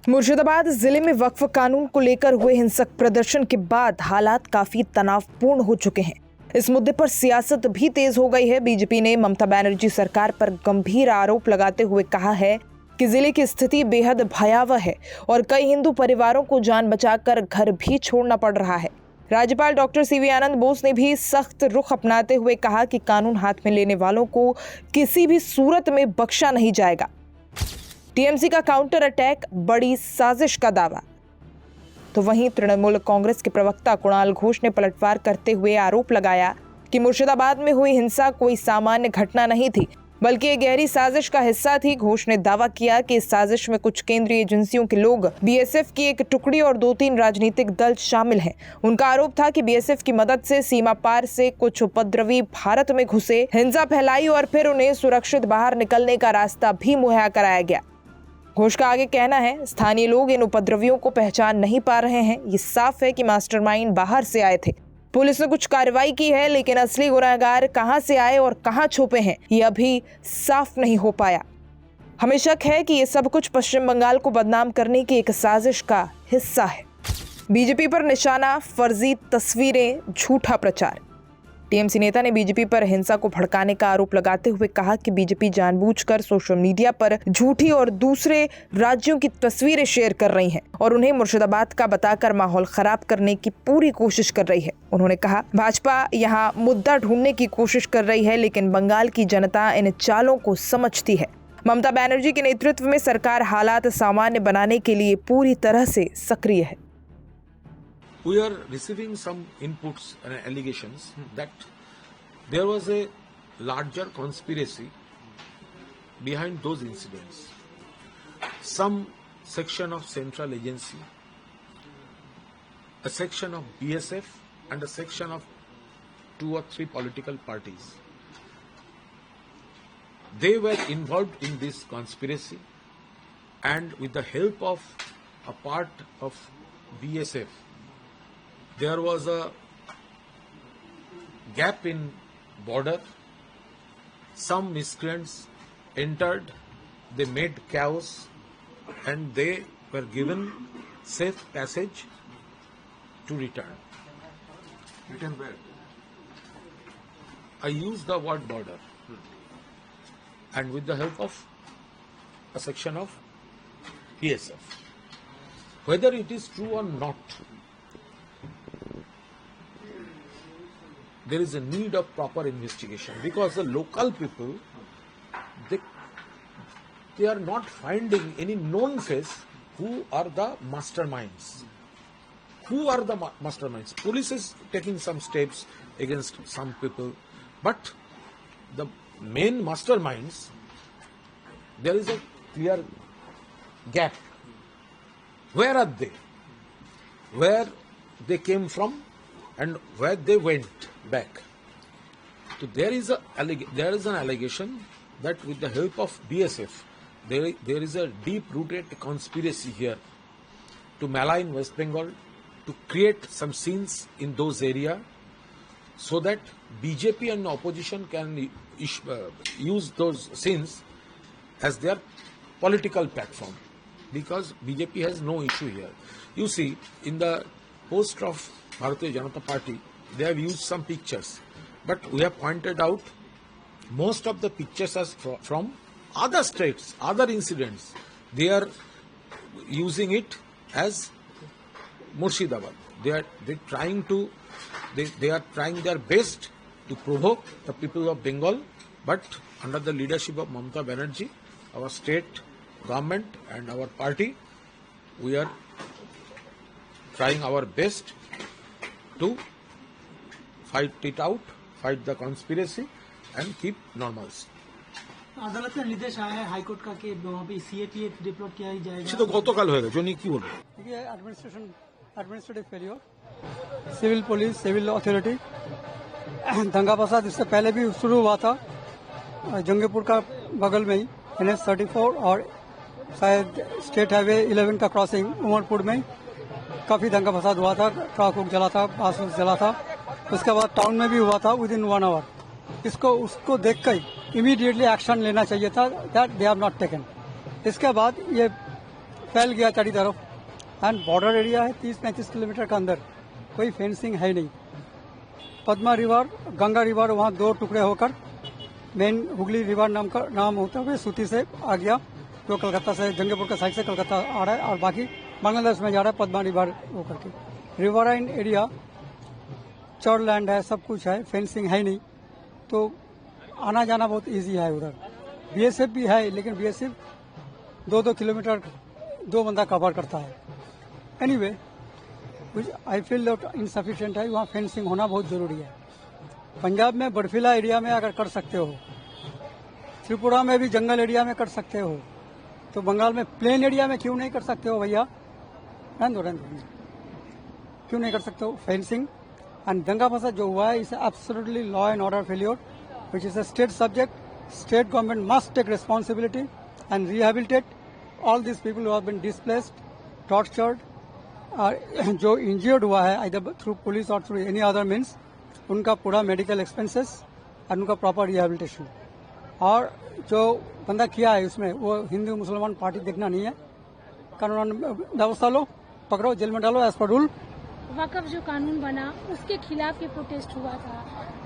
मुर्शिदाबाद जिले में वक्फ कानून को लेकर हुए हिंसक प्रदर्शन के बाद हालात काफी तनावपूर्ण हो चुके हैं। इस मुद्दे पर सियासत भी तेज हो गई है। बीजेपी ने ममता बनर्जी सरकार पर गंभीर आरोप लगाते हुए कहा है कि जिले की स्थिति बेहद भयावह है और कई हिंदू परिवारों को जान बचाकर घर भी छोड़ना पड़ रहा है। राज्यपाल डॉक्टर सीवी आनंद बोस ने भी सख्त रुख अपनाते हुए कहा कि कानून हाथ में लेने वालों को किसी भी सूरत में बख्शा नहीं जाएगा। टीएमसी का काउंटर अटैक, बड़ी साजिश का दावा। तो वहीं तृणमूल कांग्रेस के प्रवक्ता कुणाल घोष ने पलटवार करते हुए आरोप लगाया कि मुर्शिदाबाद में हुई हिंसा कोई सामान्य घटना नहीं थी, बल्कि एक गहरी साजिश का हिस्सा थी। घोष ने दावा किया कि इस साजिश में कुछ केंद्रीय एजेंसियों के लोग, बीएसएफ की एक टुकड़ी और 2-3 राजनीतिक दल शामिल हैं। उनका आरोप था कि बीएसएफ की मदद से सीमा पार से कुछ उपद्रवी भारत में घुसे, हिंसा फैलाई और फिर उन्हें सुरक्षित बाहर निकलने का रास्ता भी मुहैया कराया गया। घोष का आगे कहना है, स्थानीय लोग इन उपद्रवियों को पहचान नहीं पा रहे हैं। ये साफ है कि मास्टरमाइंड बाहर से आए थे। पुलिस ने कुछ कार्रवाई की है, लेकिन असली गुनहगार कहां से आए और कहां छुपे हैं, ये अभी साफ नहीं हो पाया। हमें शक है कि ये सब कुछ पश्चिम बंगाल को बदनाम करने की एक साजिश का हिस्सा है। बीजेपी पर निशाना, फर्जी तस्वीरें, झूठा प्रचार। टीएमसी नेता ने बीजेपी पर हिंसा को भड़काने का आरोप लगाते हुए कहा कि बीजेपी जानबूझकर सोशल मीडिया पर झूठी और दूसरे राज्यों की तस्वीरें शेयर कर रही है और उन्हें मुर्शिदाबाद का बताकर माहौल खराब करने की पूरी कोशिश कर रही है। उन्होंने कहा, भाजपा यहाँ मुद्दा ढूंढने की कोशिश कर रही है, लेकिन बंगाल की जनता इन चालों को समझती है। ममता बनर्जी के नेतृत्व में सरकार हालात सामान्य बनाने के लिए पूरी तरह से सक्रिय है। We are receiving some inputs and allegations that there was a larger conspiracy behind those incidents. Some section of central agency, a section of BSF and a section of 2 or 3 political parties. They were involved in this conspiracy, and with the help of a part of BSF, there was a gap in border. Some miscreants entered, they made chaos, and they were given safe passage to return. Return where? I use the word border. And with the help of a section of PSF. Whether it is true or not, there is a need of proper investigation, because the local people, they are not finding any known face who are the masterminds. Who are the masterminds? Police is taking some steps against some people, but the main masterminds, there is a clear gap. Where are they? Where they came from and where they went back. So there is an allegation that with the help of BSF, there is a deep-rooted conspiracy here to malign West Bengal, to create some scenes in those areas, so that BJP and opposition can use those scenes as their political platform, because BJP has no issue here. You see, in the post of Bharatiya Janata Party, they have used some pictures, but we have pointed out most of the pictures are from other states, other incidents. They are using it as Murshidabad. They are trying their best to provoke the people of Bengal, but under the leadership of Mamata Banerjee, our state government and our party, we are trying our best to fight it out, fight the conspiracy and keep normalcy. আদালত का निर्देश आया है high court का कि वहाँ पे CAPF deploy किया ही जाएगा। সে তো গতকাল হয়ে গেছে, উনি কি বলবো? ये administrative failure, civil police, civil authority, दंगा फसाद इससे पहले भी शुरू हुआ था जंगीपुर का बगल में ही NH-34 और शायद स्टेट हाईवे 11 का क्रॉसिंग उमरपुर में काफी दंगा फसाद हुआ था, ट्रक उक जला था, बस जला था। उसके बाद टाउन में भी हुआ था विदिन 1 आवर। उसको देखकर इमीडिएटली एक्शन लेना चाहिए था, that they have not taken. इसके बाद ये फैल गया चारों तरफ एंड बॉर्डर एरिया है 30-35 किलोमीटर का अंदर, कोई फेंसिंग है नहीं। पद्मा रिवर, गंगा रिवर वहाँ 2 टुकड़े होकर मेन हुगली रिवर नाम होता हुए सूती से आ गया, जो कलकत्ता से जंगीपुर का साइड से कलकत्ता आ रहा है और बाकी बांग्लादेश में जा रहा है पद्मा रिवर वो करके। रिवराइन एरिया चौड़ लैंड है, सब कुछ है, फेंसिंग है नहीं, तो आना जाना बहुत इजी है उधर। बीएसएफ भी है, लेकिन बीएसएफ 2-2 किलोमीटर 2 बंदा कवर करता है। Anyway I feel that insufficient है, वहाँ फेंसिंग होना बहुत जरूरी है। पंजाब में बर्फीला एरिया में अगर कर सकते हो, त्रिपुरा में भी जंगल एरिया में कर सकते हो, तो बंगाल में प्लेन एरिया में क्यों नहीं कर सकते हो भैया? क्यों नहीं कर सकते हो? फेंसिंग एंड दंगा फसाद जो हुआ है, इसे absolutely law and order failure which is a state subject. State government must take responsibility and rehabilitate all these people who have been displaced, tortured, जो injured हुआ है either through police or through any other means, उनका पूरा medical expenses और उनका proper rehabilitation. और जो बंदा किया है उसमें वो हिंदू मुसलमान पार्टी देखना नहीं है, कानून व्यवस्था लो, पकड़ो, जेल में डालो एज पर रूल। वक़्फ़ जो कानून बना उसके खिलाफ ये प्रोटेस्ट हुआ था,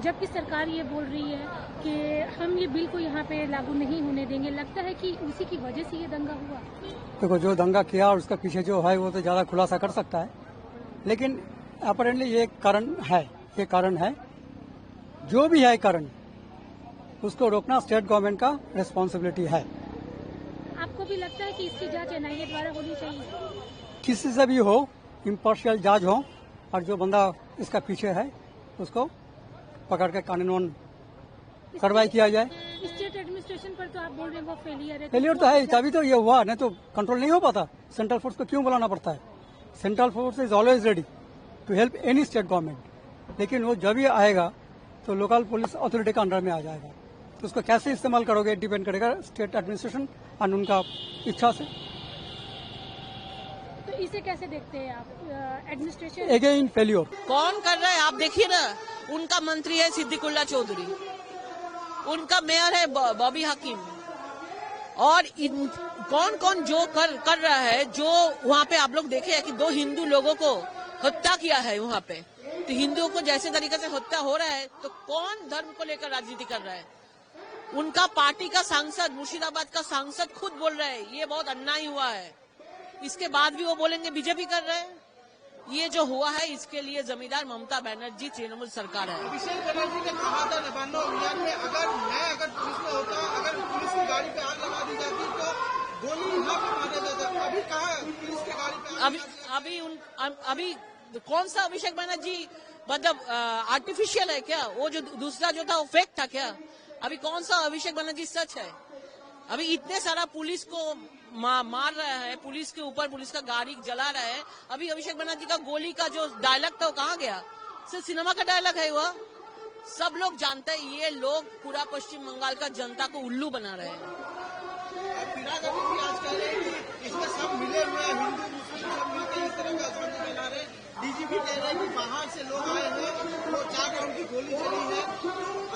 जबकि सरकार ये बोल रही है कि हम ये बिल को यहाँ पे लागू नहीं होने देंगे। लगता है कि उसी की वजह से ये दंगा हुआ। देखो, जो दंगा किया और उसका पीछे जो है वो तो ज्यादा खुलासा कर सकता है, लेकिन अपेरेंटली ये कारण है, जो भी है कारण, उसको रोकना स्टेट गवर्नमेंट का रिस्पॉन्सिबिलिटी है। आपको भी लगता है कि इसकी जांच एनआईए द्वारा होनी चाहिए? किसी से भी हो, इम्पार्शियल जांच हो, और जो बंदा इसका पीछे है उसको पकड़ के कानून कार्रवाई किया जाए। स्टेट एडमिनिस्ट्रेशन पर तो आप बोल रहे हैं वो फेलियर है। फेलियर तो है, तभी तो ये हुआ, नहीं तो कंट्रोल नहीं हो पाता। सेंट्रल फोर्स को क्यों बुलाना पड़ता है? Central force is always ready to help any state government, लेकिन वो जब भी आएगा तो लोकल पुलिस अथॉरिटी का अंडर में आ जाएगा। तो उसको कैसे इस्तेमाल करोगे डिपेंड करेगा स्टेट एडमिनिस्ट्रेशन और उनका इच्छा से। तो इसे कैसे देखते हैं आप? Administration again failure. कौन कर रहा है आप देखिए ना, उनका मंत्री है सिद्दीकुल्ला चौधरी, उनका मेयर है बॉबी हकीम, और कौन कौन जो कर रहा है। जो वहाँ पे आप लोग देखे हैं कि 2 हिंदू लोगों को हत्या किया है वहाँ पे, तो हिंदुओं को जैसे तरीके से हत्या हो रहा है, तो कौन धर्म को लेकर राजनीति कर रहा है? उनका पार्टी का सांसद, मुर्शिदाबाद का सांसद खुद बोल रहा है ये बहुत अन्याय हुआ है। इसके बाद भी वो बोलेंगे बीजेपी कर रहे हैं। ये जो हुआ है इसके लिए जिम्मेदार ममता बनर्जी, तृणमूल सरकार है। अभिषेक बनर्जी ने कहा था नबानो अभियान में, अगर पुलिस में होता, अगर पुलिस की गाड़ी पे आग लगा दी जाती तो गोली यहाँ पे मारा जाता। अभी कहा पुलिस की गाड़ी पे अभी कौन सा अभिषेक बनर्जी, मतलब आर्टिफिशियल है क्या? वो जो दूसरा जो था वो फेक था क्या? अभी कौन सा अभिषेक बनर्जी सच है? अभी इतने सारा पुलिस को मार रहा है, पुलिस के ऊपर पुलिस का गाड़ी जला रहा है। अभी अभिषेक बनर्जी का गोली का जो डायलॉग था वो कहाँ गया? सिर्फ सिनेमा का डायलॉग है वह। सब लोग जानते हैं ये लोग पूरा पश्चिम बंगाल का जनता को उल्लू बना रहे हैं। आज कह रहे हैं कि इसमें सब मिले हुए हैं, हिंदू मुस्लिम सब मिलकर इस तरह का आंदोलन चला रहे हैं। डीजीपी कह रहे हैं कि बाहर से लोग आए हैं, तो 4 राउंड की गोली चली है।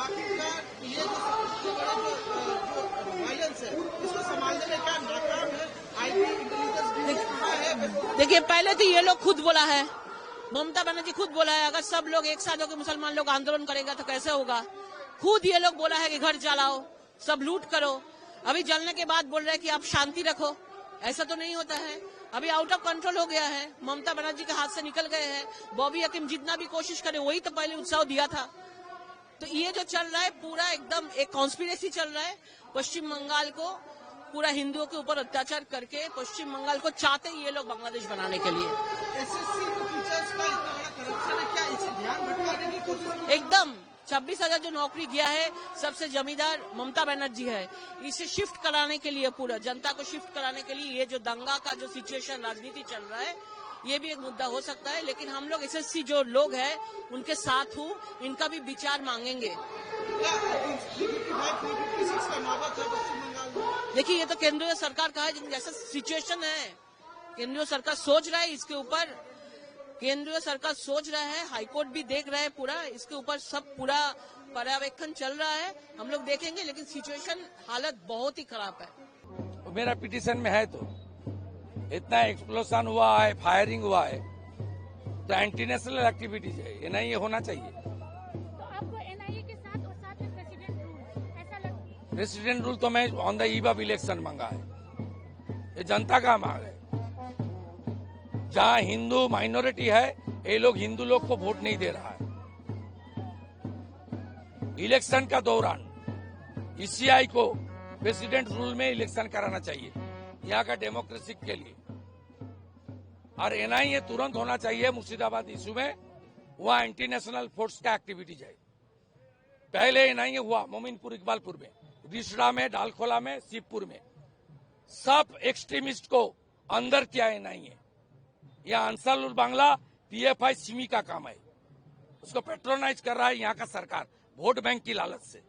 आखिरकार ये जो सबसे बड़े जो वायलेंस है, इसको संभालने में क्या नाकाम है? आईबी इंटेलिजेंस भी कहा है। देखिए, पहले तो ये लोग खुद बोला है, ममता बनर्जी खुद बोला है अगर सब लोग एक साथ होकर मुसलमान लोग आंदोलन करेगा तो कैसे होगा। खुद ये लोग बोला है कि घर जलाओ, सब लूट करो। अभी जलने के बाद बोल रहे हैं कि आप शांति रखो। ऐसा तो नहीं होता है। अभी आउट ऑफ कंट्रोल हो गया है, ममता बनर्जी के हाथ से निकल गए हैं। बॉबी हकीम जितना भी कोशिश करे वही तो पहले उत्साह दिया था। तो ये जो चल रहा है पूरा एकदम एक कॉन्स्पिरेसी चल रहा है। पश्चिम बंगाल को पूरा हिंदुओं के ऊपर अत्याचार करके पश्चिम बंगाल को चाहते ये लोग बांग्लादेश बनाने के लिए। एसएससी के टीचर्स का इतना बड़ा करप्शन है, क्या इसे ध्यान भटकाने की कोशिश? एकदम 26,000 जो नौकरी दिया है सबसे जमींदार ममता बनर्जी है। इसे शिफ्ट कराने के लिए, पूरा जनता को शिफ्ट कराने के लिए ये जो दंगा का जो सिचुएशन राजनीति चल रहा है ये भी एक मुद्दा हो सकता है। लेकिन हम लोग एसएससी जो लोग हैं उनके साथ हूँ, इनका भी विचार मांगेंगे। देखिए, ये तो केंद्रीय सरकार का है, जैसा सिचुएशन है केंद्रीय सरकार सोच रहा है इसके ऊपर। केंद्रीय सरकार सोच रहा है, हाईकोर्ट भी देख रहा है, पूरा इसके ऊपर सब पूरा पर्यवेक्षण चल रहा है। हम लोग देखेंगे, लेकिन सिचुएशन हालत बहुत ही खराब है। मेरा पिटीशन में है इतना एक्सप्लोजन हुआ है, फायरिंग हुआ है, तो एंटी नेशनल एक्टिविटीज है, एनआईए होना चाहिए। तो आपको एनआईए के साथ और साथ में प्रेसिडेंट रूल ऐसा लगता है? प्रेसिडेंट रूल तो मैं on the eve of election मांगा है, ये जनता का मांग है। जहां हिंदू माइनॉरिटी है, ये लोग हिंदू लोग को वोट नहीं दे रहा है। इलेक्शन का दौरान ईसीआई को प्रेसिडेंट रूल में इलेक्शन कराना चाहिए यहाँ का डेमोक्रेसी के लिए, और एनआईए तुरंत होना चाहिए मुर्शिदाबाद इशू में। वहां एंटी नेशनल फोर्स का एक्टिविटीज है। पहले एनआईए हुआ मोमिनपुर, इकबालपुर में, रिसड़ा में, डालखोला में, शिवपुर में, सब एक्सट्रीमिस्ट को अंदर किया एनआईए। यह अंसारुल बांग्ला पीएफआई सिमी का काम है, उसको पेट्रोनाइज कर रहा है यहाँ का सरकार वोट बैंक की लालच से।